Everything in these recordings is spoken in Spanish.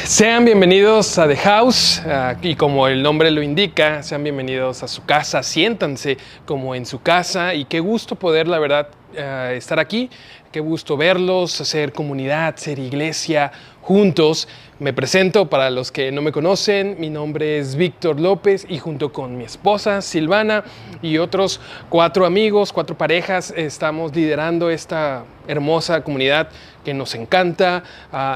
Sean bienvenidos a The House y como el nombre lo indica, sean bienvenidos a su casa, siéntanse como en su casa y qué gusto poder, la verdad, estar aquí, qué gusto verlos, hacer comunidad, ser iglesia juntos. Me presento para los que no me conocen, mi nombre es Víctor López y junto con mi esposa Silvana y otros 4 amigos, 4 parejas, estamos liderando esta hermosa comunidad que nos encanta,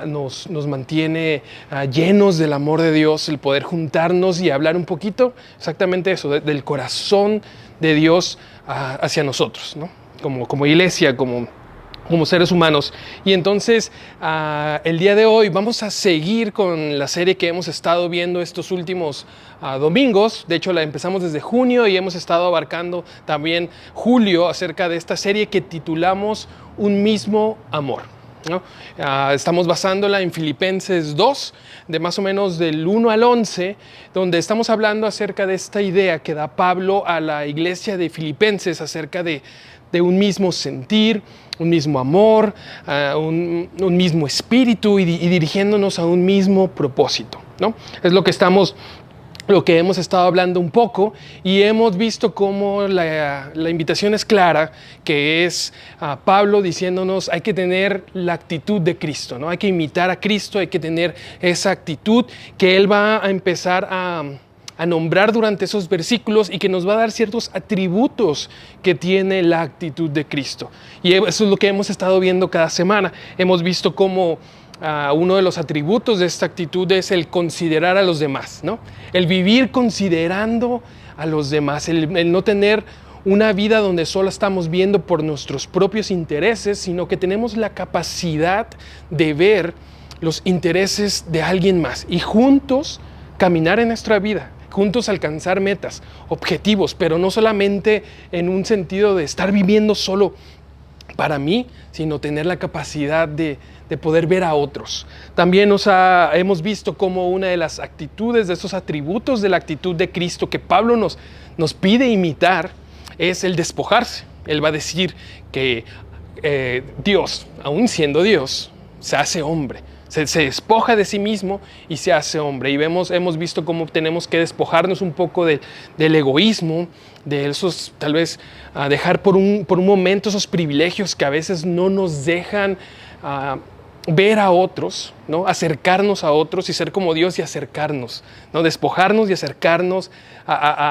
nos mantiene llenos del amor de Dios, el poder juntarnos y hablar un poquito exactamente eso, del corazón de Dios hacia nosotros, ¿no? Como iglesia, como seres humanos. Y entonces el día de hoy vamos a seguir con la serie que hemos estado viendo estos últimos domingos. De hecho la empezamos desde junio y hemos estado abarcando también julio acerca de esta serie que titulamos Un mismo amor, ¿no? Estamos basándola en Filipenses 2, de más o menos del 1 al 11, donde estamos hablando acerca de esta idea que da Pablo a la iglesia de Filipenses acerca de un mismo sentir, un mismo amor, un mismo espíritu y dirigiéndonos a un mismo propósito, ¿no? Es lo que hemos estado hablando un poco y hemos visto cómo la invitación es clara, que es Pablo diciéndonos hay que tener la actitud de Cristo, ¿no? Hay que imitar a Cristo, hay que tener esa actitud que Él va a empezar a nombrar durante esos versículos y que nos va a dar ciertos atributos que tiene la actitud de Cristo. Y eso es lo que hemos estado viendo cada semana. Hemos visto cómo uno de los atributos de esta actitud es el considerar a los demás, ¿no? El vivir considerando a los demás, el no tener una vida donde solo estamos viendo por nuestros propios intereses, sino que tenemos la capacidad de ver los intereses de alguien más y juntos caminar en nuestra vida, juntos alcanzar metas, objetivos, pero no solamente en un sentido de estar viviendo solo para mí, sino tener la capacidad de poder ver a otros. También hemos visto cómo una de las actitudes, de esos atributos de la actitud de Cristo que Pablo nos pide imitar es el despojarse. Él va a decir que Dios, aún siendo Dios, se hace hombre. Se despoja de sí mismo y se hace hombre. Y hemos visto cómo tenemos que despojarnos un poco del egoísmo, de esos, tal vez, dejar por un momento esos privilegios que a veces no nos dejan ver a otros, ¿no? Acercarnos a otros y ser como Dios y acercarnos, ¿no? Despojarnos y acercarnos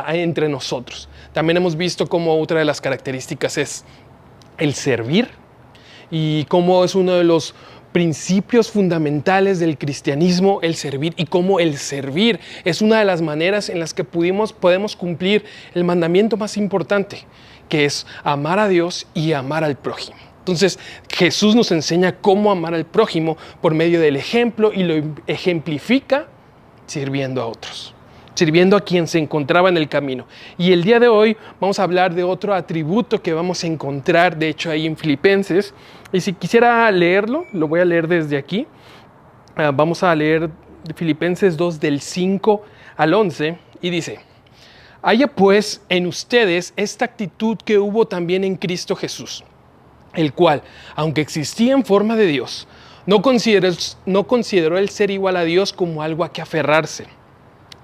entre nosotros. También hemos visto cómo otra de las características es el servir y cómo es uno de los principios fundamentales del cristianismo, el servir, y cómo el servir es una de las maneras en las que podemos cumplir el mandamiento más importante, que es amar a Dios y amar al prójimo. Entonces Jesús nos enseña cómo amar al prójimo por medio del ejemplo y lo ejemplifica sirviendo a otros, sirviendo a quien se encontraba en el camino. Y el día de hoy vamos a hablar de otro atributo que vamos a encontrar, de hecho, ahí en Filipenses. Y si quisiera leerlo, lo voy a leer desde aquí. Vamos a leer Filipenses 2 del 5 al 11 y dice: haya pues en ustedes esta actitud que hubo también en Cristo Jesús, el cual, aunque existía en forma de Dios, no consideró el ser igual a Dios como algo a que aferrarse,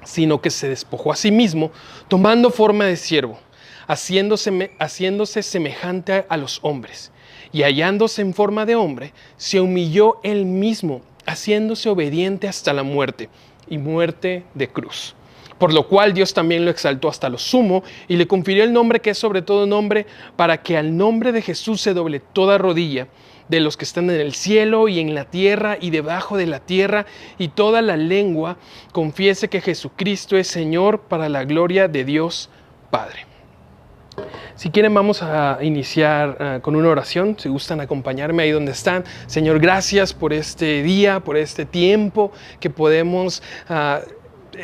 sino que se despojó a sí mismo, tomando forma de siervo, haciéndose semejante a los hombres, y hallándose en forma de hombre, se humilló él mismo, haciéndose obediente hasta la muerte, y muerte de cruz. Por lo cual Dios también lo exaltó hasta lo sumo, y le confirió el nombre que es sobre todo nombre, para que al nombre de Jesús se doble toda rodilla, de los que están en el cielo y en la tierra y debajo de la tierra, y toda la lengua confiese que Jesucristo es Señor, para la gloria de Dios Padre. Si quieren, vamos a iniciar con una oración. Si gustan acompañarme ahí donde están. Señor, gracias por este día, por este tiempo que podemos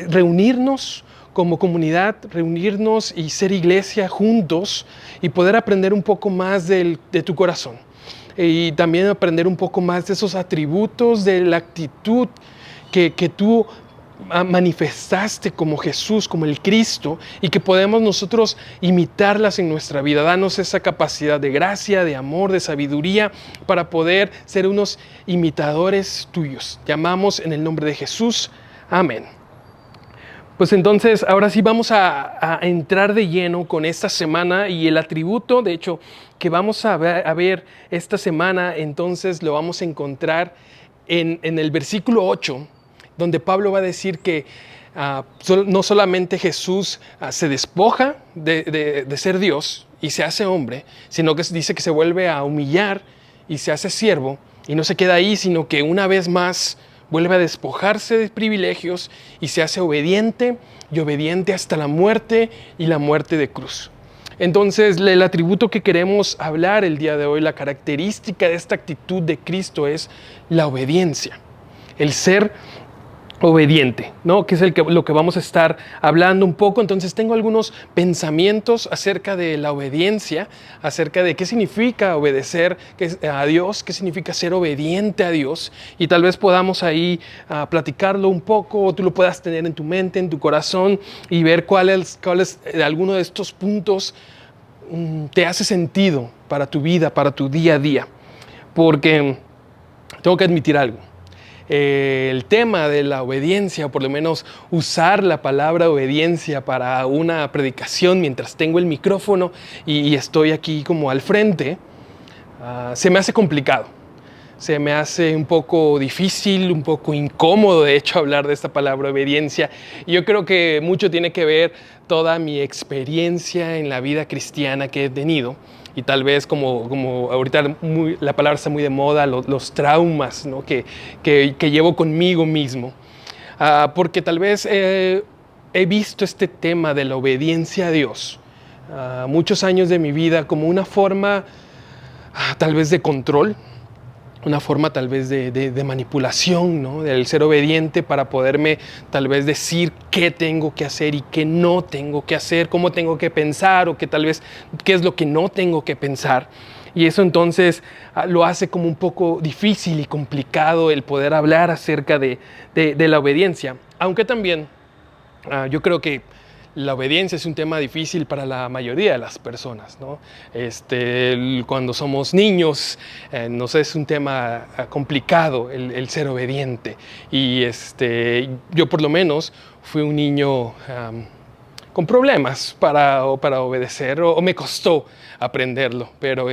reunirnos como comunidad, reunirnos y ser iglesia juntos y poder aprender un poco más de tu corazón. Y también aprender un poco más de esos atributos, de la actitud que tú manifestaste como Jesús, como el Cristo, y que podemos nosotros imitarlas en nuestra vida. Danos esa capacidad de gracia, de amor, de sabiduría, para poder ser unos imitadores tuyos. Te amamos en el nombre de Jesús. Amén. Pues entonces, ahora sí vamos a entrar de lleno con esta semana y el atributo, de hecho, que vamos a ver esta semana, entonces lo vamos a encontrar en el versículo 8, donde Pablo va a decir que no solamente Jesús se despoja de ser Dios y se hace hombre, sino que dice que se vuelve a humillar y se hace siervo, y no se queda ahí, sino que una vez más vuelve a despojarse de privilegios y se hace obediente, y obediente hasta la muerte, y la muerte de cruz. Entonces, el atributo que queremos hablar el día de hoy, la característica de esta actitud de Cristo, es la obediencia, el ser obediente, ¿no? Que es lo que vamos a estar hablando un poco. Entonces tengo algunos pensamientos acerca de la obediencia, acerca de qué significa obedecer a Dios, qué significa ser obediente a Dios, y tal vez podamos ahí platicarlo un poco, o tú lo puedas tener en tu mente, en tu corazón, y ver cuál es alguno de estos puntos te hace sentido para tu vida, para tu día a día. Porque tengo que admitir algo. El tema de la obediencia, o por lo menos usar la palabra obediencia para una predicación mientras tengo el micrófono y estoy aquí como al frente, se me hace complicado. Se me hace un poco difícil, un poco incómodo, de hecho, hablar de esta palabra obediencia. Y yo creo que mucho tiene que ver toda mi experiencia en la vida cristiana que he tenido. Y tal vez como ahorita la palabra está muy de moda, los traumas, ¿no? que llevo conmigo mismo. Porque tal vez he visto este tema de la obediencia a Dios muchos años de mi vida como una forma tal vez de control, una forma tal vez de manipulación, ¿no? Del ser obediente para poderme tal vez decir qué tengo que hacer y qué no tengo que hacer, cómo tengo que pensar, o que tal vez qué es lo que no tengo que pensar. Y eso entonces lo hace como un poco difícil y complicado el poder hablar acerca de la obediencia. Aunque también yo creo que la obediencia es un tema difícil para la mayoría de las personas, ¿no? Cuando somos niños, no sé, es un tema complicado el ser obediente. Y yo por lo menos fui un niño con problemas para obedecer, o me costó aprenderlo, pero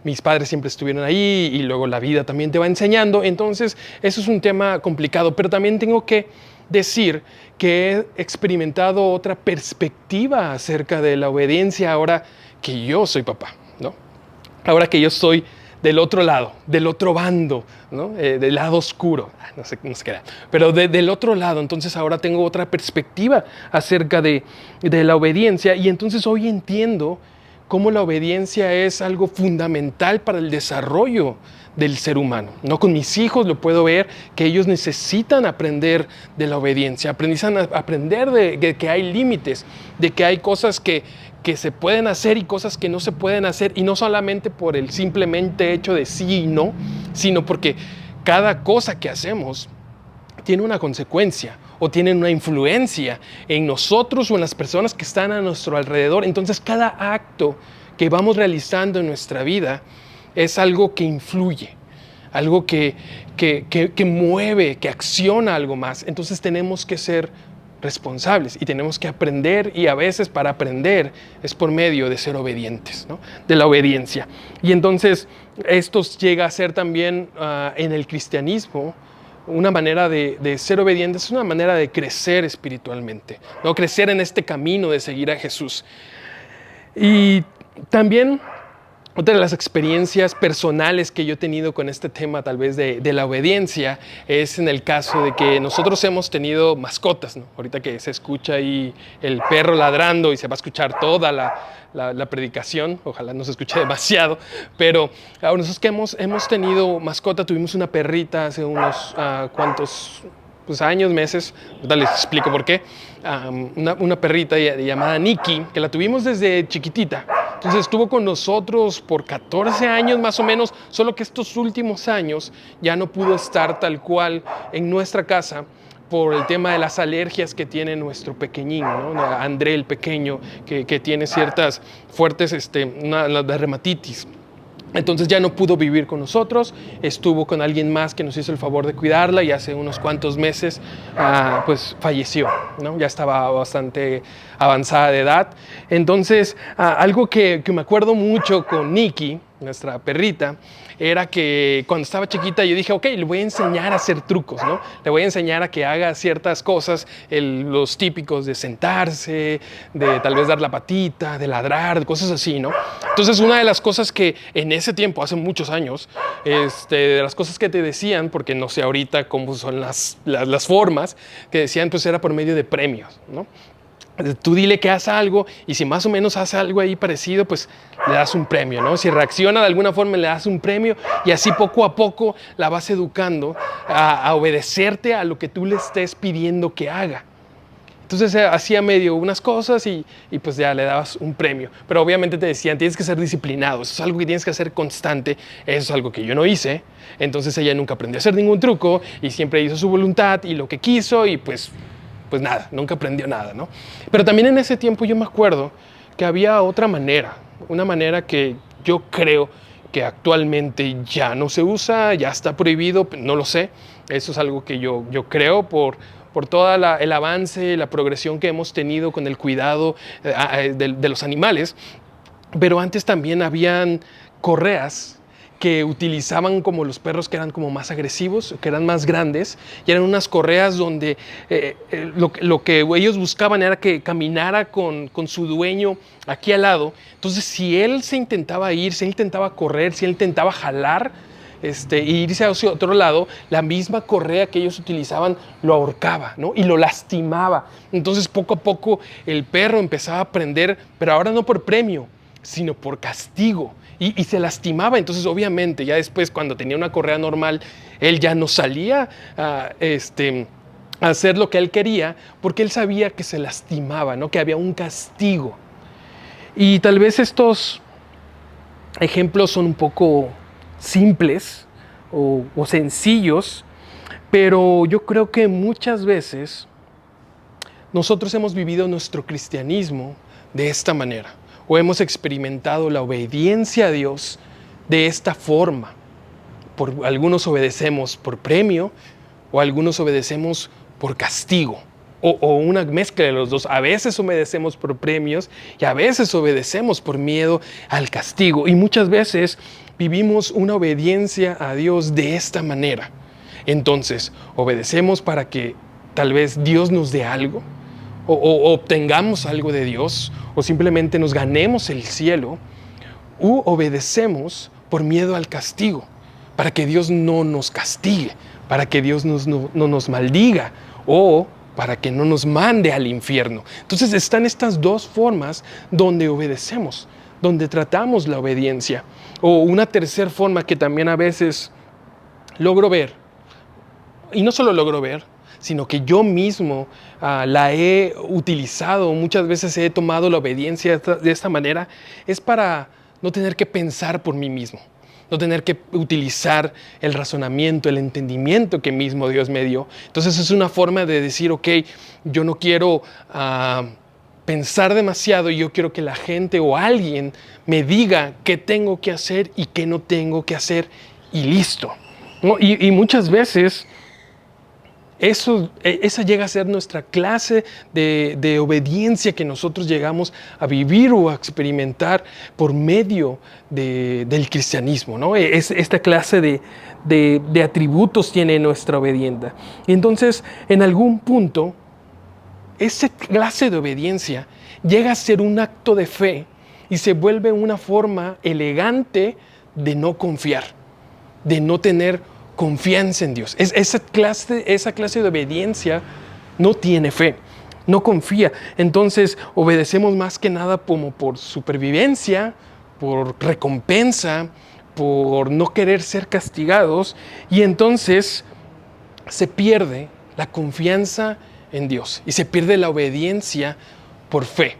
mis padres siempre estuvieron ahí, y luego la vida también te va enseñando. Entonces eso es un tema complicado, pero también tengo que decir que he experimentado otra perspectiva acerca de la obediencia ahora que yo soy papá, ¿no? Ahora que yo estoy del otro lado, del otro bando, ¿no? Del lado oscuro, no sé cómo se queda, pero del otro lado. Entonces ahora tengo otra perspectiva acerca de la obediencia, y entonces hoy entiendo cómo la obediencia es algo fundamental para el desarrollo del ser humano, ¿no? Con mis hijos lo puedo ver, que ellos necesitan aprender de la obediencia, aprender de que hay límites, de que hay cosas que se pueden hacer y cosas que no se pueden hacer, y no solamente por el simplemente hecho de sí y no, sino porque cada cosa que hacemos tiene una consecuencia o tiene una influencia en nosotros o en las personas que están a nuestro alrededor. Entonces cada acto que vamos realizando en nuestra vida es algo que influye, algo que mueve, que acciona algo más. Entonces tenemos que ser responsables y tenemos que aprender, y a veces para aprender es por medio de ser obedientes, ¿no? De la obediencia. Y entonces esto llega a ser también en el cristianismo una manera de ser obedientes, es una manera de crecer espiritualmente, ¿no? Crecer en este camino de seguir a Jesús. Y también otra de las experiencias personales que yo he tenido con este tema tal vez de la obediencia es en el caso de que nosotros hemos tenido mascotas, ¿no? Ahorita que se escucha ahí el perro ladrando y se va a escuchar toda la predicación, ojalá no se escuche demasiado, pero nosotros que hemos tenido mascota, tuvimos una perrita hace unos cuantos años, meses, ahorita les explico por qué, una perrita llamada Nikki, que la tuvimos desde chiquitita. Entonces estuvo con nosotros por 14 años más o menos, solo que estos últimos años ya no pudo estar tal cual en nuestra casa por el tema de las alergias que tiene nuestro pequeñín, ¿no? André el pequeño, que tiene ciertas fuertes la dermatitis. Entonces ya no pudo vivir con nosotros, estuvo con alguien más que nos hizo el favor de cuidarla y hace unos cuantos meses pues falleció, ¿no? Ya estaba bastante avanzada de edad. Entonces algo que me acuerdo mucho con Nikki, nuestra perrita, era que cuando estaba chiquita yo dije, ok, le voy a enseñar a hacer trucos, ¿no? Le voy a enseñar a que haga ciertas cosas, los típicos de sentarse, de tal vez dar la patita, de ladrar, cosas así, ¿no? Entonces una de las cosas que en ese tiempo, hace muchos años, de las cosas que te decían, porque no sé ahorita cómo son las formas, que decían pues era por medio de premios, ¿no? Tú dile que hace algo y si más o menos hace algo ahí parecido, pues le das un premio, ¿no? Si reacciona de alguna forma, le das un premio y así poco a poco la vas educando a obedecerte a lo que tú le estés pidiendo que haga. Entonces hacía medio unas cosas y pues ya le dabas un premio. Pero obviamente te decían, tienes que ser disciplinado, eso es algo que tienes que hacer constante, eso es algo que yo no hice. Entonces ella nunca aprendió a hacer ningún truco y siempre hizo su voluntad y lo que quiso y pues nada, nunca aprendió nada, ¿no? Pero también en ese tiempo yo me acuerdo que había otra manera, una manera que yo creo que actualmente ya no se usa, ya está prohibido, no lo sé. Eso es algo que yo creo por todo el avance, la progresión que hemos tenido con el cuidado de los animales. Pero antes también habían correas que utilizaban como los perros que eran como más agresivos, que eran más grandes, y eran unas correas donde lo que ellos buscaban era que caminara con su dueño aquí al lado. Entonces, si él se intentaba ir, si él intentaba correr, si él intentaba jalar, e irse hacia otro lado, la misma correa que ellos utilizaban lo ahorcaba, ¿no? Y lo lastimaba. Entonces, poco a poco, el perro empezaba a aprender, pero ahora no por premio, sino por castigo. Y se lastimaba. Entonces, obviamente, ya después, cuando tenía una correa normal, él ya no salía a hacer lo que él quería, porque él sabía que se lastimaba, ¿no? Que había un castigo. Y tal vez estos ejemplos son un poco simples o sencillos, pero yo creo que muchas veces nosotros hemos vivido nuestro cristianismo de esta manera, o hemos experimentado la obediencia a Dios de esta forma. Algunos obedecemos por premio, o algunos obedecemos por castigo, o una mezcla de los dos. A veces obedecemos por premios y a veces obedecemos por miedo al castigo. Y muchas veces vivimos una obediencia a Dios de esta manera. Entonces, obedecemos para que tal vez Dios nos dé algo, o obtengamos algo de Dios, o simplemente nos ganemos el cielo, u obedecemos por miedo al castigo, para que Dios no nos castigue, para que Dios no nos maldiga, o para que no nos mande al infierno. Entonces están estas dos formas donde obedecemos, donde tratamos la obediencia. O una tercera forma que también a veces logro ver, y no solo logro ver, sino que yo mismo la he utilizado, muchas veces he tomado la obediencia de esta manera, es para no tener que pensar por mí mismo, no tener que utilizar el razonamiento, el entendimiento que mismo Dios me dio. Entonces es una forma de decir, ok, yo no quiero pensar demasiado, y yo quiero que la gente o alguien me diga qué tengo que hacer y qué no tengo que hacer, y listo, ¿no? Y muchas veces esa llega a ser nuestra clase de obediencia que nosotros llegamos a vivir o a experimentar por medio del cristianismo, ¿no? Esta clase de atributos tiene nuestra obediencia. Y entonces, en algún punto, esa clase de obediencia llega a ser un acto de fe y se vuelve una forma elegante de no confiar, de no tener confianza en Dios. Esa clase de obediencia no tiene fe, no confía. Entonces obedecemos más que nada como por supervivencia, por recompensa, por no querer ser castigados, y entonces se pierde la confianza en Dios y se pierde la obediencia por fe.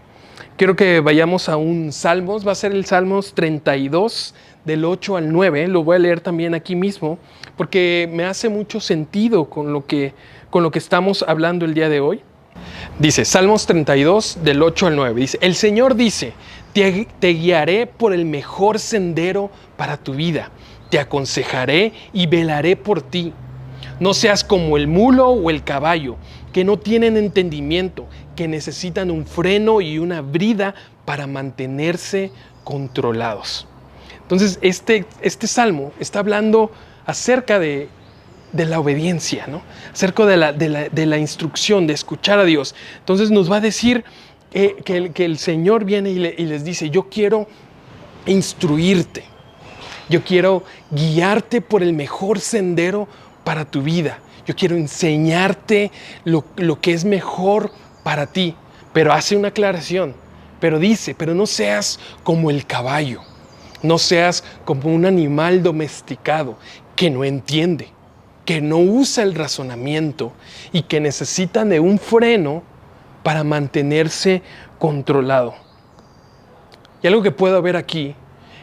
Quiero que vayamos a un Salmos, va a ser el Salmos 32, del 8 al 9, lo voy a leer también aquí mismo, porque me hace mucho sentido con lo que con lo que estamos hablando el día de hoy? Dice, Salmos 32, del 8 al 9, dice, el Señor dice, te guiaré por el mejor sendero para tu vida, te aconsejaré y velaré por ti. No seas como el mulo o el caballo, que no tienen entendimiento, que necesitan un freno y una brida para mantenerse controlados. Entonces, este salmo está hablando acerca de la obediencia, ¿no? Acerca de la instrucción, de escuchar a Dios. Entonces nos va a decir que el Señor viene y les dice, yo quiero instruirte, yo quiero guiarte por el mejor sendero para tu vida, yo quiero enseñarte lo que es mejor para ti, pero hace una aclaración, pero dice, pero no seas como el caballo, no seas como un animal domesticado que no entiende, que no usa el razonamiento y que necesita de un freno para mantenerse controlado. Y algo que puedo ver aquí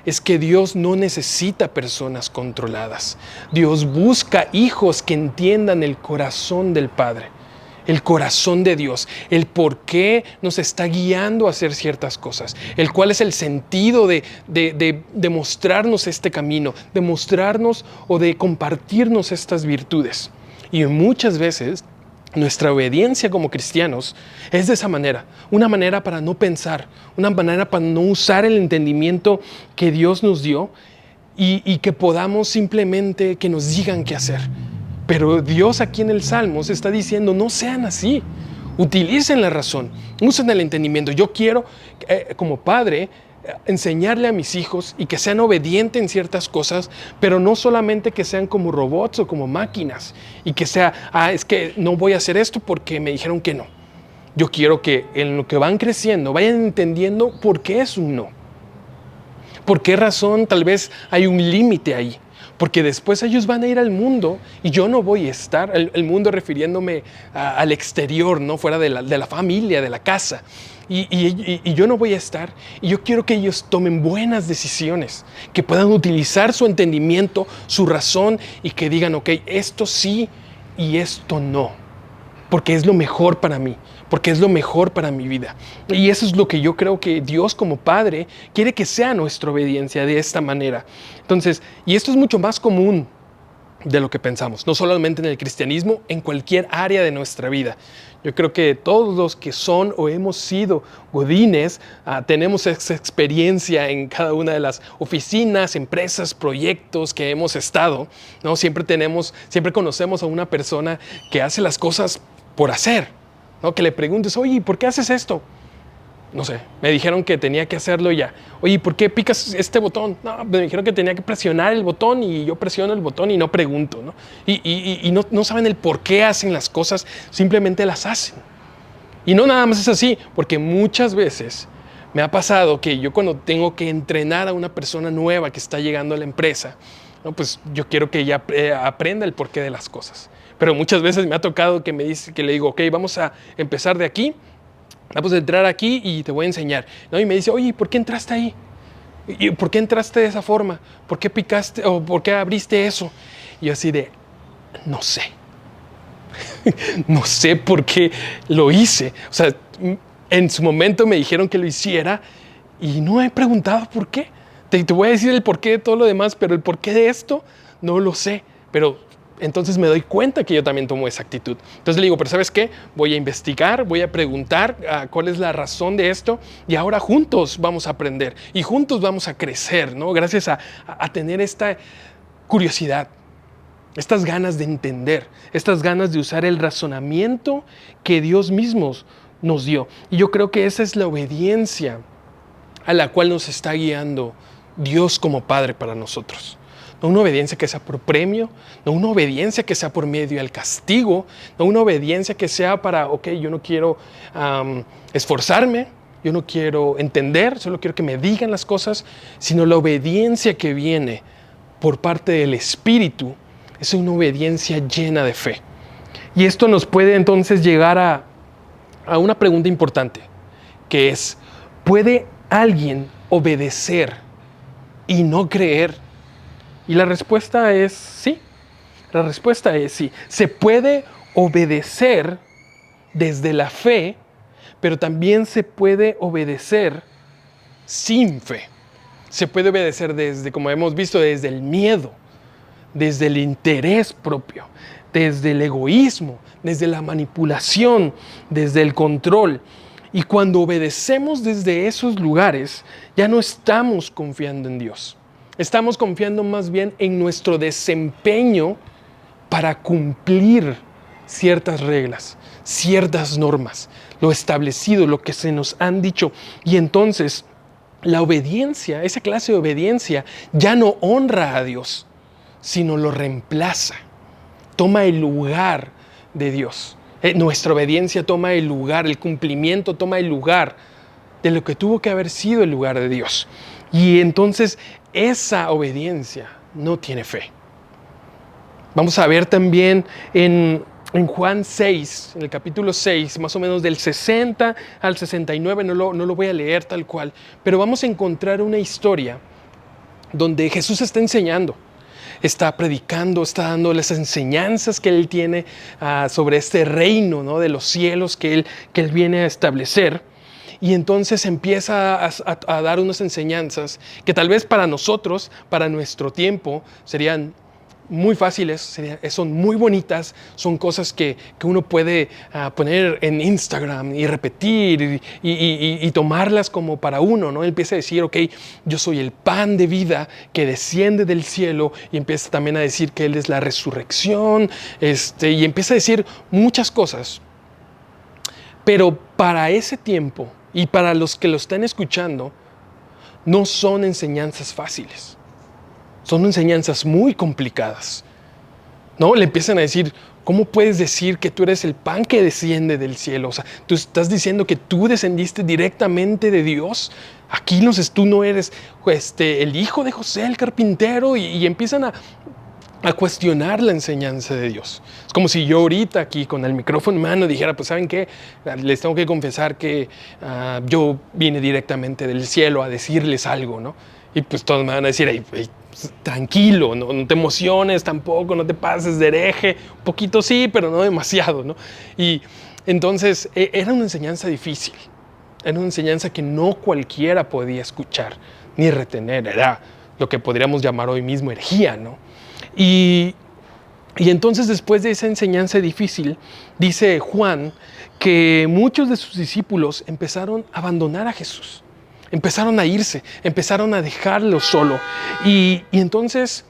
es que Dios no necesita personas controladas. Dios busca hijos que entiendan el corazón del Padre, el corazón de Dios, el por qué nos está guiando a hacer ciertas cosas, el cuál es el sentido de mostrarnos este camino, de mostrarnos o de compartirnos estas virtudes. Y muchas veces nuestra obediencia como cristianos es de esa manera, una manera para no pensar, una manera para no usar el entendimiento que Dios nos dio y que podamos simplemente que nos digan qué hacer. Pero Dios aquí en el Salmo se está diciendo, no sean así, utilicen la razón, usen el entendimiento. Yo quiero, como padre, enseñarle a mis hijos y que sean obedientes en ciertas cosas, pero no solamente que sean como robots o como máquinas y que sea, es que no voy a hacer esto porque me dijeron que no. Yo quiero que en lo que van creciendo vayan entendiendo por qué es un no. ¿Por qué razón tal vez hay un límite ahí? Porque después ellos van a ir al mundo y yo no voy a estar, el mundo refiriéndome al exterior, ¿no? Fuera de la familia, de la casa. Y yo no voy a estar. Y yo quiero que ellos tomen buenas decisiones, que puedan utilizar su entendimiento, su razón y que digan, ok, esto sí y esto no. Porque es lo mejor para mí, porque es lo mejor para mi vida. Y eso es lo que yo creo que Dios como Padre quiere que sea nuestra obediencia de esta manera. Entonces, y esto es mucho más común de lo que pensamos, no solamente en el cristianismo, en cualquier área de nuestra vida. Yo creo que todos los que son o hemos sido godines, tenemos esa experiencia en cada una de las oficinas, empresas, proyectos que hemos estado, ¿no? Siempre conocemos a una persona que hace las cosas por hacer, ¿no? Que le preguntes, oye, ¿por qué haces esto? No sé, me dijeron que tenía que hacerlo ya. Oye, ¿por qué picas este botón? No, me dijeron que tenía que presionar el botón y yo presiono el botón y no pregunto, ¿no? Y no saben el por qué hacen las cosas, simplemente las hacen. Y no nada más es así, porque muchas veces me ha pasado que yo cuando tengo que entrenar a una persona nueva que está llegando a la empresa, ¿no? Pues yo quiero que ella aprenda el porqué de las cosas. Pero muchas veces me ha tocado que le digo, ok, vamos a empezar de aquí, vamos a entrar aquí y te voy a enseñar, ¿no? Y me dice, oye, ¿por qué entraste ahí? ¿Y por qué entraste de esa forma? ¿Por qué picaste o por qué abriste eso? Y yo así de, no sé. No sé por qué lo hice. O sea, en su momento me dijeron que lo hiciera y no he preguntado por qué. Te voy a decir el porqué de todo lo demás, pero el porqué de esto no lo sé. Pero entonces me doy cuenta que yo también tomo esa actitud. Entonces le digo, pero ¿sabes qué? Voy a investigar, voy a preguntar cuál es la razón de esto y ahora juntos vamos a aprender y juntos vamos a crecer, ¿no? Gracias a tener esta curiosidad, estas ganas de entender, estas ganas de usar el razonamiento que Dios mismo nos dio. Y yo creo que esa es la obediencia a la cual nos está guiando Dios como Padre para nosotros. No una obediencia que sea por premio, no una obediencia que sea por medio del castigo, no una obediencia que sea para, ok, yo no quiero esforzarme, yo no quiero entender, solo quiero que me digan las cosas, sino la obediencia que viene por parte del Espíritu es una obediencia llena de fe. Y esto nos puede entonces llegar a una pregunta importante, que es, ¿puede alguien obedecer y no creer? Y la respuesta es sí. La respuesta es sí. Se puede obedecer desde la fe, pero también se puede obedecer sin fe. Se puede obedecer desde, como hemos visto, desde el miedo, desde el interés propio, desde el egoísmo, desde la manipulación, desde el control. Y cuando obedecemos desde esos lugares, ya no estamos confiando en Dios. Estamos confiando más bien en nuestro desempeño para cumplir ciertas reglas, ciertas normas, lo establecido, lo que se nos han dicho. Y entonces la obediencia, esa clase de obediencia, ya no honra a Dios, sino lo reemplaza. Toma el lugar de Dios. Nuestra obediencia toma el lugar, el cumplimiento toma el lugar de lo que tuvo que haber sido el lugar de Dios. Y entonces esa obediencia no tiene fe. Vamos a ver también en Juan 6, en el capítulo 6, más o menos del 60 al 69, no lo voy a leer tal cual, pero vamos a encontrar una historia donde Jesús está enseñando, está predicando, está dando las enseñanzas que Él tiene sobre este reino, ¿no?, de los cielos que él viene a establecer. Y entonces empieza a dar unas enseñanzas que tal vez para nosotros, para nuestro tiempo, serían muy fáciles, son muy bonitas, son cosas que uno puede poner en Instagram y repetir y tomarlas como para uno, ¿no? Él empieza a decir, ok, yo soy el pan de vida que desciende del cielo, y empieza también a decir que Él es la resurrección, y empieza a decir muchas cosas. Pero para ese tiempo y para los que lo están escuchando, no son enseñanzas fáciles. Son enseñanzas muy complicadas, ¿no? Le empiezan a decir, ¿cómo puedes decir que tú eres el pan que desciende del cielo? O sea, tú estás diciendo que tú descendiste directamente de Dios. Aquí tú no eres el hijo de José, el carpintero, y empiezan a cuestionar la enseñanza de Dios. Es como si yo ahorita aquí con el micrófono en mano dijera, pues ¿saben qué? Les tengo que confesar que yo vine directamente del cielo a decirles algo, ¿no? Y pues todos me van a decir, hey, tranquilo, no te emociones tampoco, no te pases de hereje, un poquito sí, pero no demasiado, ¿no? Y entonces era una enseñanza difícil, era una enseñanza que no cualquiera podía escuchar ni retener, era lo que podríamos llamar hoy mismo herejía, ¿no? Y entonces después de esa enseñanza difícil, dice Juan que muchos de sus discípulos empezaron a abandonar a Jesús. Empezaron a irse, empezaron a dejarlo solo. Y entonces,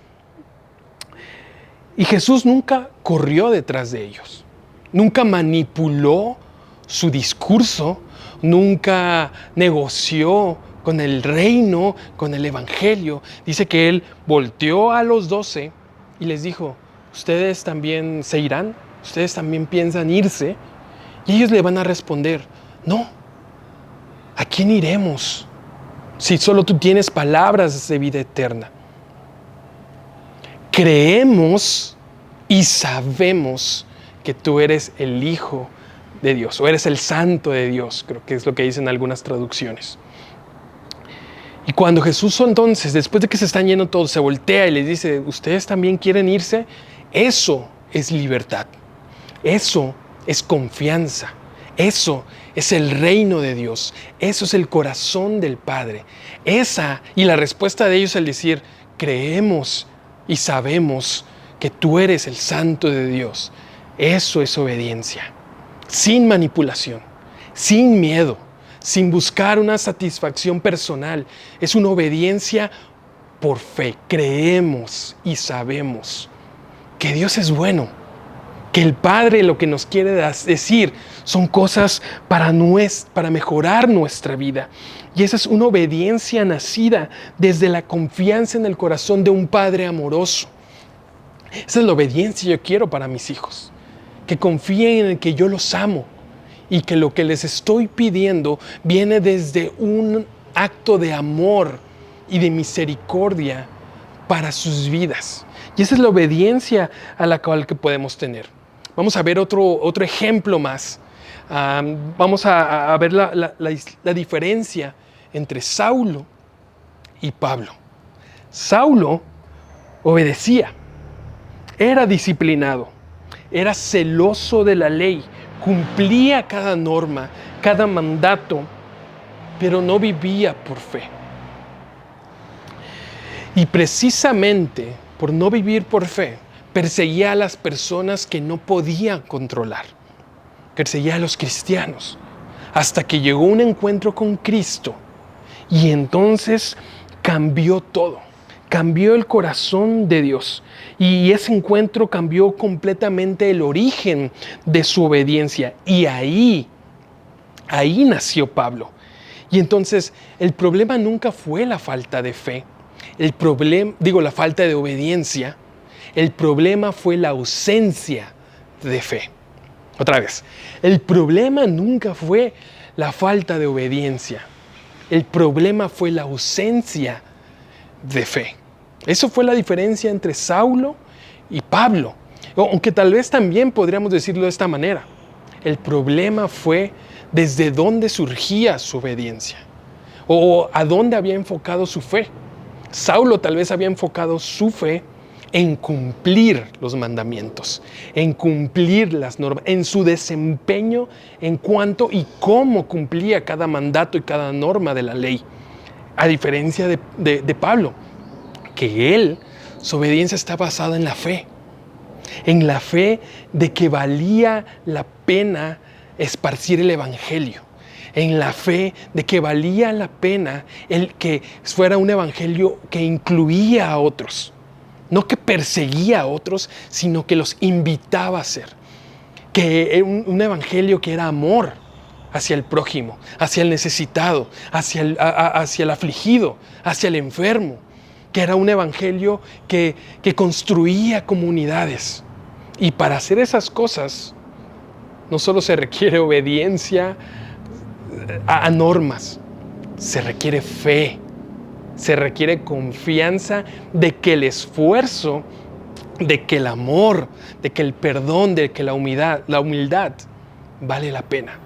Jesús nunca corrió detrás de ellos. Nunca manipuló su discurso, nunca negoció con el reino, con el evangelio. Dice que Él volteó a los 12 y les dijo, ¿ustedes también se irán? ¿Ustedes también piensan irse? Y ellos le van a responder, no, ¿a quién iremos? Si solo tú tienes palabras de vida eterna. Creemos y sabemos que tú eres el Hijo de Dios, o eres el Santo de Dios, creo que es lo que dicen algunas traducciones. Y cuando Jesús entonces, después de que se están yendo todos, se voltea y les dice, ¿ustedes también quieren irse? Eso es libertad. Eso es confianza. Eso es el reino de Dios. Eso es el corazón del Padre. Y la respuesta de ellos al decir, creemos y sabemos que tú eres el Santo de Dios. Eso es obediencia. Sin manipulación, sin miedo, sin buscar una satisfacción personal. Es una obediencia por fe. Creemos y sabemos que Dios es bueno, que el Padre lo que nos quiere decir son cosas para mejorar nuestra vida. Y esa es una obediencia nacida desde la confianza en el corazón de un Padre amoroso. Esa es la obediencia que yo quiero para mis hijos, que confíen en que yo los amo y que lo que les estoy pidiendo viene desde un acto de amor y de misericordia para sus vidas. Y esa es la obediencia a la cual que podemos tener. Vamos a ver otro ejemplo más. Vamos a ver la diferencia entre Saulo y Pablo. Saulo obedecía, era disciplinado, era celoso de la ley, cumplía cada norma, cada mandato, pero no vivía por fe. Y precisamente por no vivir por fe, perseguía a las personas que no podía controlar. Perseguía a los cristianos, hasta que llegó un encuentro con Cristo y entonces cambió todo. Cambió el corazón de Dios y ese encuentro cambió completamente el origen de su obediencia y ahí nació Pablo. Y entonces el problema nunca fue la falta de fe, la falta de obediencia, el problema fue la ausencia de fe. Otra vez, el problema nunca fue la falta de obediencia, el problema fue la ausencia de fe. Eso fue la diferencia entre Saulo y Pablo. Aunque tal vez también podríamos decirlo de esta manera. El problema fue desde dónde surgía su obediencia o a dónde había enfocado su fe. Saulo tal vez había enfocado su fe en cumplir los mandamientos, en cumplir las normas, en su desempeño en cuanto y cómo cumplía cada mandato y cada norma de la ley. A diferencia de Pablo, que su obediencia está basada en la fe de que valía la pena esparcir el evangelio, en la fe de que valía la pena el que fuera un evangelio que incluía a otros, no que perseguía a otros, sino que los invitaba a ser, que un evangelio que era amor hacia el prójimo, hacia el necesitado, hacia el afligido, hacia el enfermo, que era un evangelio que construía comunidades. Y para hacer esas cosas, no solo se requiere obediencia a normas, se requiere fe, se requiere confianza de que el esfuerzo, de que el amor, de que el perdón, de que la humildad vale la pena,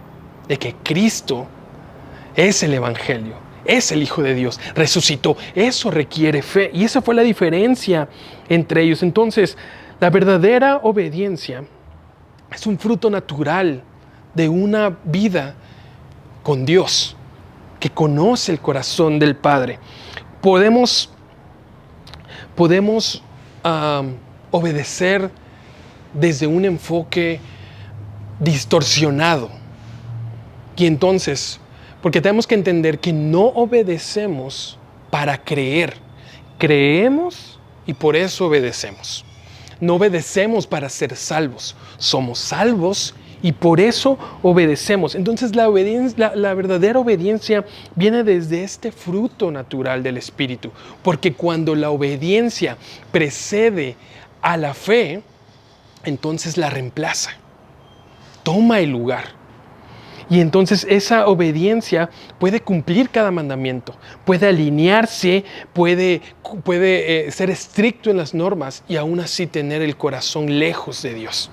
de que Cristo es el evangelio, es el Hijo de Dios, resucitó. Eso requiere fe y esa fue la diferencia entre ellos. Entonces, la verdadera obediencia es un fruto natural de una vida con Dios, que conoce el corazón del Padre. Podemos obedecer desde un enfoque distorsionado. Y entonces, porque tenemos que entender que no obedecemos para creer. Creemos y por eso obedecemos. No obedecemos para ser salvos. Somos salvos y por eso obedecemos. Entonces la verdadera obediencia viene desde este fruto natural del Espíritu. Porque cuando la obediencia precede a la fe, entonces la reemplaza. Toma el lugar. Y entonces esa obediencia puede cumplir cada mandamiento, puede alinearse, puede ser estricto en las normas y aún así tener el corazón lejos de Dios.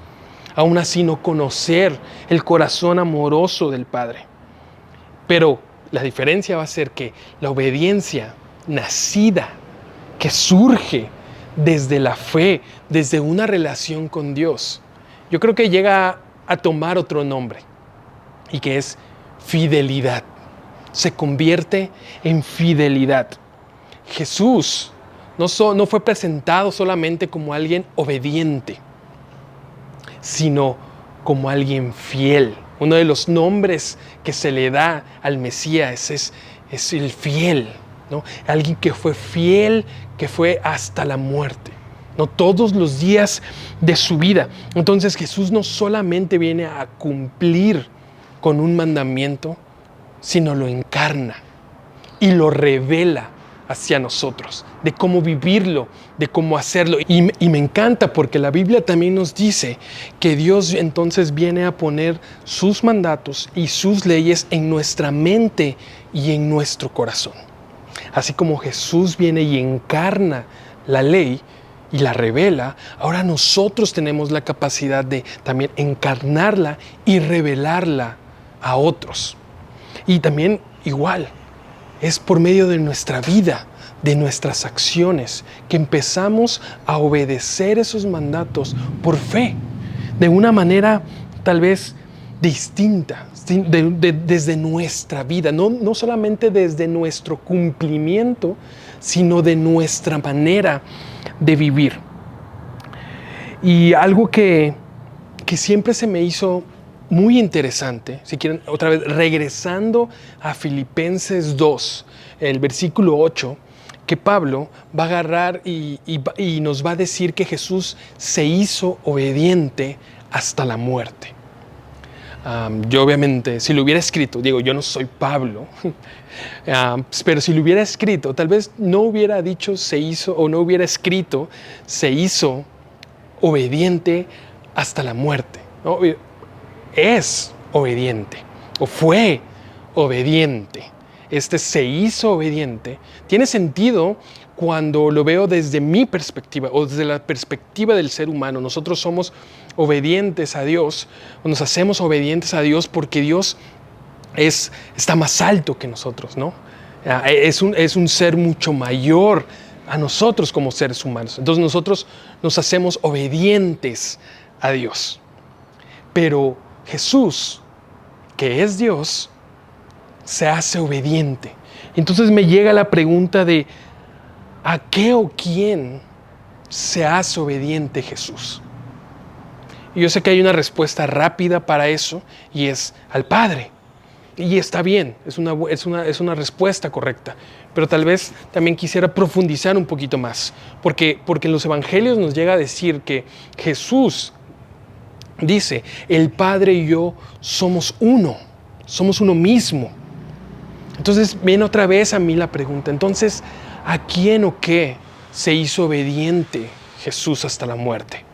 Aún así no conocer el corazón amoroso del Padre. Pero la diferencia va a ser que la obediencia nacida, que surge desde la fe, desde una relación con Dios, yo creo que llega a tomar otro nombre. Y que es fidelidad. Se convierte en fidelidad. Jesús no fue presentado solamente como alguien obediente, sino como alguien fiel. Uno de los nombres que se le da al Mesías es el fiel, ¿no? Alguien que fue fiel, que fue hasta la muerte. No todos los días de su vida. Entonces Jesús no solamente viene a cumplir con un mandamiento, sino lo encarna y lo revela hacia nosotros, de cómo vivirlo, de cómo hacerlo. Y me encanta porque la Biblia también nos dice que Dios entonces viene a poner sus mandatos y sus leyes en nuestra mente y en nuestro corazón. Así como Jesús viene y encarna la ley y la revela, ahora nosotros tenemos la capacidad de también encarnarla y revelarla a otros. Y también igual, es por medio de nuestra vida, de nuestras acciones, que empezamos a obedecer esos mandatos por fe. de una manera tal vez distinta, desde nuestra vida, no solamente desde nuestro cumplimiento, sino de nuestra manera de vivir. Y algo que siempre se me hizo muy interesante, si quieren, otra vez, regresando a Filipenses 2, el versículo 8, que Pablo va a agarrar y nos va a decir que Jesús se hizo obediente hasta la muerte. Yo obviamente, si lo hubiera escrito, digo, yo no soy Pablo, pero si lo hubiera escrito, tal vez no hubiera dicho se hizo, o no hubiera escrito se hizo obediente hasta la muerte, ¿no? Es obediente, o fue obediente. Se hizo obediente. Tiene sentido cuando lo veo desde mi perspectiva, o desde la perspectiva del ser humano. Nosotros somos obedientes a Dios, o nos hacemos obedientes a Dios porque Dios está más alto que nosotros, ¿no? Es un ser mucho mayor a nosotros como seres humanos. Entonces nosotros nos hacemos obedientes a Dios. Pero Jesús, que es Dios, se hace obediente. Entonces me llega la pregunta de ¿a qué o quién se hace obediente Jesús? Y yo sé que hay una respuesta rápida para eso, y es al Padre. Y está bien, es una respuesta correcta. Pero tal vez también quisiera profundizar un poquito más, porque en los evangelios nos llega a decir que Jesús dice, el Padre y yo somos uno mismo. Entonces viene otra vez a mí la pregunta, entonces, ¿a quién o qué se hizo obediente Jesús hasta la muerte?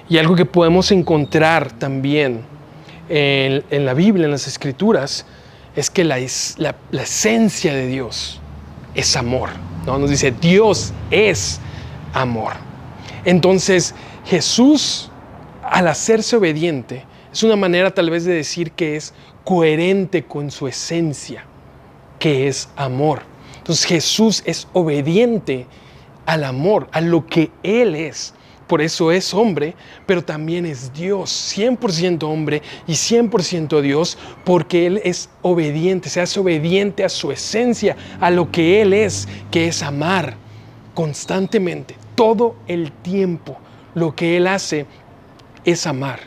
Y algo que podemos encontrar también en la Biblia, en las Escrituras, es que la esencia de Dios es amor, ¿no? Nos dice, Dios es amor. Entonces, Jesús, al hacerse obediente, es una manera tal vez de decir que es coherente con su esencia, que es amor. Entonces, Jesús es obediente al amor, a lo que Él es. Por eso es hombre, pero también es Dios, 100% hombre y 100% Dios, porque Él es obediente, se hace obediente a su esencia, a lo que Él es, que es amar constantemente, todo el tiempo. Lo que Él hace es amar.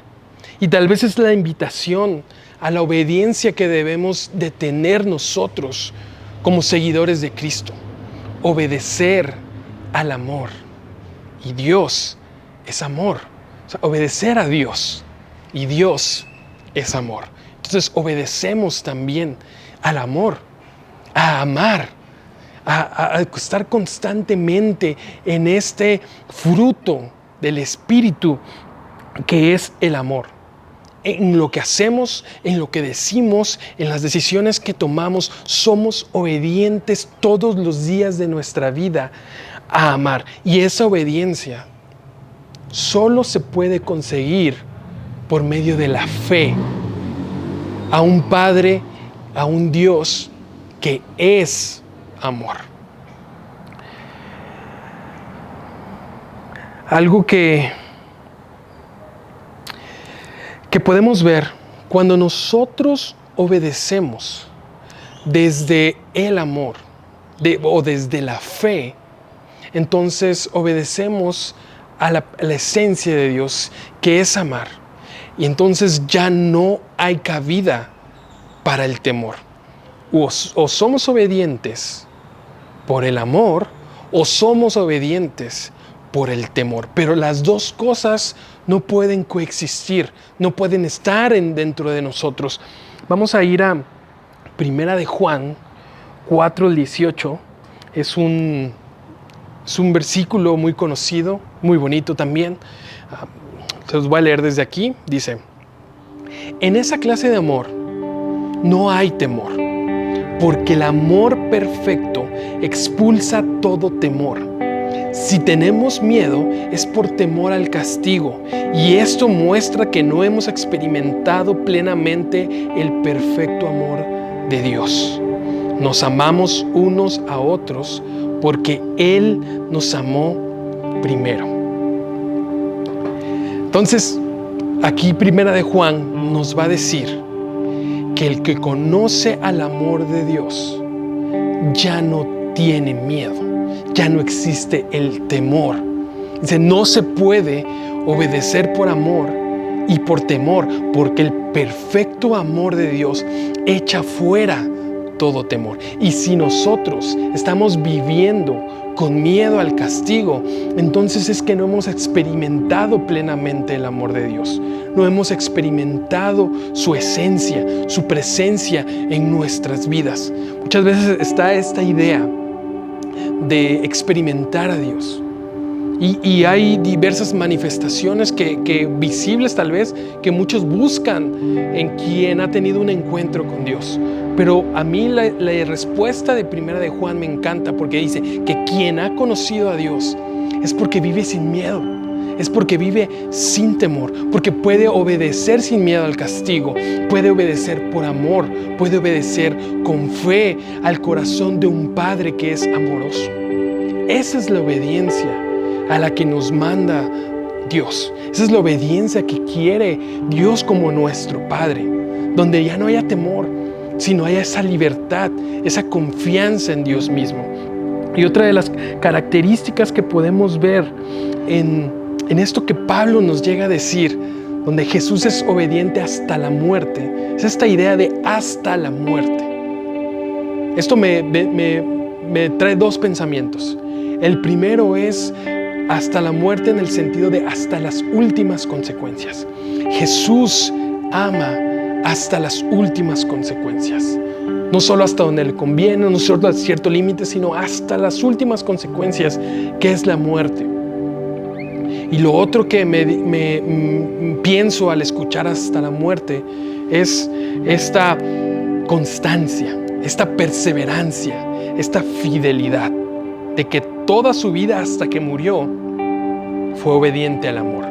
Y tal vez es la invitación a la obediencia que debemos de tener nosotros como seguidores de Cristo. Obedecer al amor. Y Dios es amor. O sea, obedecer a Dios. Y Dios es amor. Entonces obedecemos también al amor, a amar, a estar constantemente en este fruto del Espíritu que es el amor. En lo que hacemos, en lo que decimos, en las decisiones que tomamos, somos obedientes todos los días de nuestra vida a amar. Y esa obediencia solo se puede conseguir por medio de la fe a un Padre, a un Dios que es amor. Algo que podemos ver cuando nosotros obedecemos desde el amor o desde la fe, entonces obedecemos a la esencia de Dios, que es amar. Y entonces ya no hay cabida para el temor. O somos obedientes por el amor, o somos obedientes por el temor. Pero las dos cosas no pueden coexistir, no pueden estar dentro de nosotros. Vamos a ir a Primera de Juan 4:18. Es un versículo muy conocido, muy bonito también. Se los voy a leer desde aquí. Dice, en esa clase de amor no hay temor, porque el amor perfecto expulsa todo temor. Si tenemos miedo es por temor al castigo, y esto muestra que no hemos experimentado plenamente el perfecto amor de Dios. Nos amamos unos a otros porque Él nos amó primero. Entonces, Aquí Primera de Juan nos va a decir que el que conoce al amor de Dios ya no tiene miedo, ya no existe el temor. Dice, no se puede obedecer por amor y por temor, porque el perfecto amor de Dios echa fuera todo temor. Y si nosotros estamos viviendo con miedo al castigo, entonces es que no hemos experimentado plenamente el amor de Dios. No hemos experimentado su esencia, su presencia en nuestras vidas. Muchas veces está esta idea de experimentar a Dios. Y hay diversas manifestaciones que visibles tal vez, que muchos buscan en quien ha tenido un encuentro con Dios. Pero a mí la respuesta de Primera de Juan me encanta, porque dice que quien ha conocido a Dios es porque vive sin miedo, es porque vive sin temor, porque puede obedecer sin miedo al castigo, puede obedecer por amor, puede obedecer con fe al corazón de un Padre que es amoroso. Esa es la obediencia a la que nos manda Dios. Esa es la obediencia que quiere Dios como nuestro Padre, donde ya no haya temor, sino haya esa libertad, esa confianza en Dios mismo. Y otra de las características que podemos ver en esto que Pablo nos llega a decir, donde Jesús es obediente hasta la muerte, es esta idea de hasta la muerte. Esto me trae dos pensamientos. El primero es hasta la muerte en el sentido de hasta las últimas consecuencias. Jesús ama hasta las últimas consecuencias. No solo hasta donde le conviene, no solo a cierto límite, sino hasta las últimas consecuencias, que es la muerte. Y lo otro que me pienso al escuchar hasta la muerte es esta constancia, esta perseverancia, esta fidelidad, de que toda su vida hasta que murió fue obediente al amor.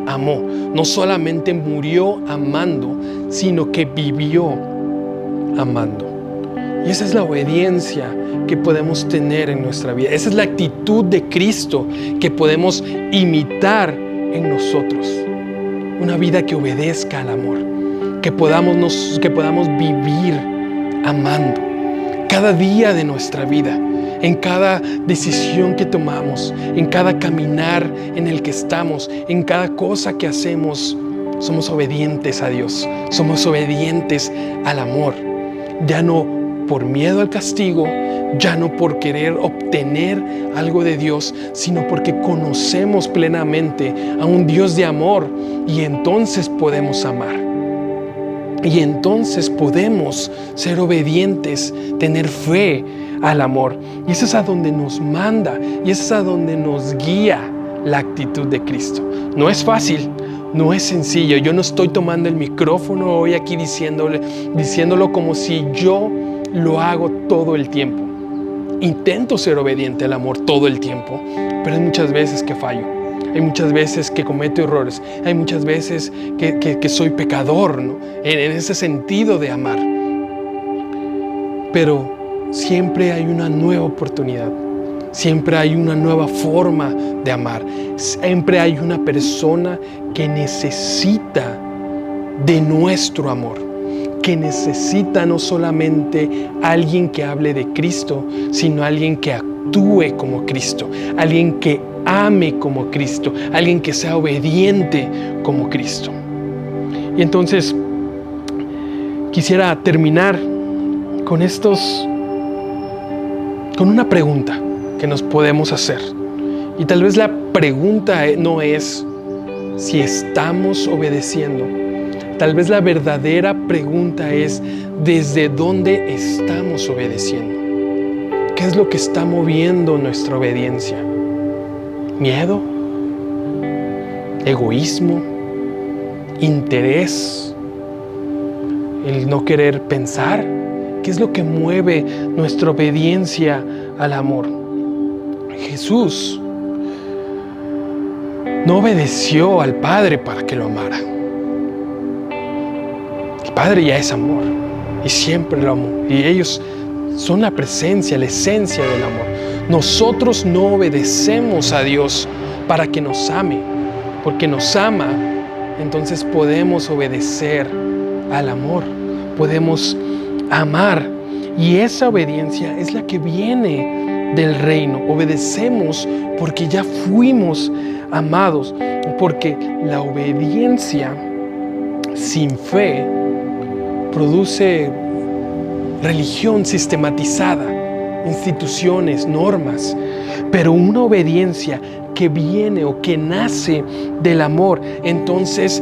Amó, no solamente murió amando, sino que vivió amando. Y esa es la obediencia que podemos tener en nuestra vida. Esa es la actitud de Cristo que podemos imitar en nosotros. Una vida que obedezca al amor, que podamos vivir amando cada día de nuestra vida, en cada decisión que tomamos, en cada caminar en el que estamos, en cada cosa que hacemos. Somos obedientes a Dios, somos obedientes al amor. Ya no por miedo al castigo, ya no por querer obtener algo de Dios, sino porque conocemos plenamente a un Dios de amor, y entonces podemos amar. Y entonces podemos ser obedientes, tener fe al amor. Y eso es a donde nos manda, y eso es a donde nos guía la actitud de Cristo. No es fácil, no es sencillo. Yo no estoy tomando el micrófono hoy aquí diciéndolo como si yo lo hago todo el tiempo. Intento ser obediente al amor todo el tiempo, pero hay muchas veces que fallo. Hay muchas veces que cometo errores. Hay muchas veces que soy pecador, ¿no? En ese sentido de amar. Pero siempre hay una nueva oportunidad. Siempre hay una nueva forma de amar. Siempre hay una persona que necesita de nuestro amor, que necesita no solamente alguien que hable de Cristo, sino alguien que actúe como Cristo, alguien que ame como Cristo, alguien que sea obediente como Cristo. Y entonces quisiera terminar con una pregunta que nos podemos hacer. Y tal vez la pregunta no es si estamos obedeciendo. Tal vez la verdadera pregunta es ¿desde dónde estamos obedeciendo? ¿Qué es lo que está moviendo nuestra obediencia? ¿Miedo? ¿Egoísmo? ¿Interés? ¿El no querer pensar? ¿Qué es lo que mueve nuestra obediencia al amor? Jesús no obedeció al Padre para que lo amara. El Padre ya es amor y siempre lo amó. Y ellos son la presencia, la esencia del amor. Nosotros no obedecemos a Dios para que nos ame, porque nos ama entonces podemos obedecer al amor, podemos amar. Y esa obediencia es la que viene del reino. Obedecemos porque ya fuimos amados, porque la obediencia sin fe produce religión sistematizada, instituciones, normas, pero una obediencia que viene o que nace del amor, entonces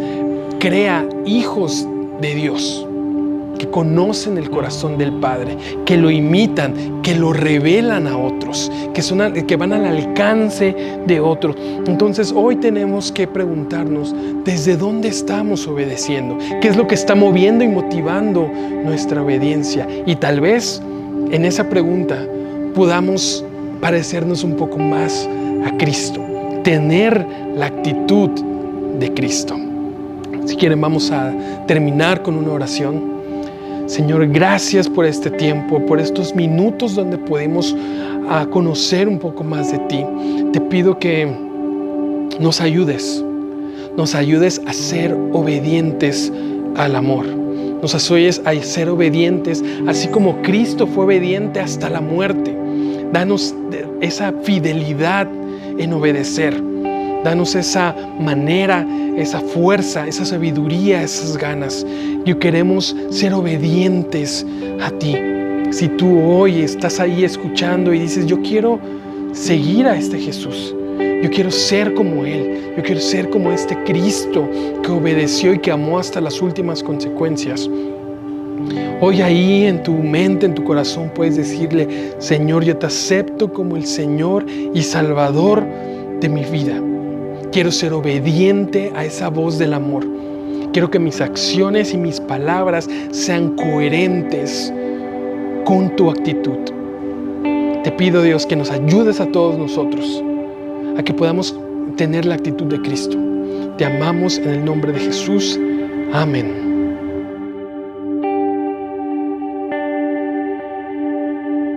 crea hijos de Dios, que conocen el corazón del Padre, que lo imitan, que lo revelan a otros, que van al alcance de otros. Entonces hoy tenemos que preguntarnos desde dónde estamos obedeciendo, qué es lo que está moviendo y motivando nuestra obediencia. Y tal vez en esa pregunta podamos parecernos un poco más a Cristo, tener la actitud de Cristo. Si quieren, vamos a terminar con una oración. Señor, gracias por este tiempo, por estos minutos donde podemos conocer un poco más de ti. Te pido que nos ayudes a ser obedientes al amor. Nos ayudes a ser obedientes, así como Cristo fue obediente hasta la muerte. Danos esa fidelidad en obedecer. Danos esa manera, esa fuerza, esa sabiduría, esas ganas. Y queremos ser obedientes a ti. Si tú hoy estás ahí escuchando y dices, yo quiero seguir a este Jesús, yo quiero ser como Él, yo quiero ser como este Cristo que obedeció y que amó hasta las últimas consecuencias. Hoy ahí en tu mente, en tu corazón puedes decirle, Señor, yo te acepto como el Señor y Salvador de mi vida. Quiero ser obediente a esa voz del amor. Quiero que mis acciones y mis palabras sean coherentes con tu actitud. Te pido, Dios, que nos ayudes a todos nosotros a que podamos tener la actitud de Cristo. Te amamos en el nombre de Jesús. Amén.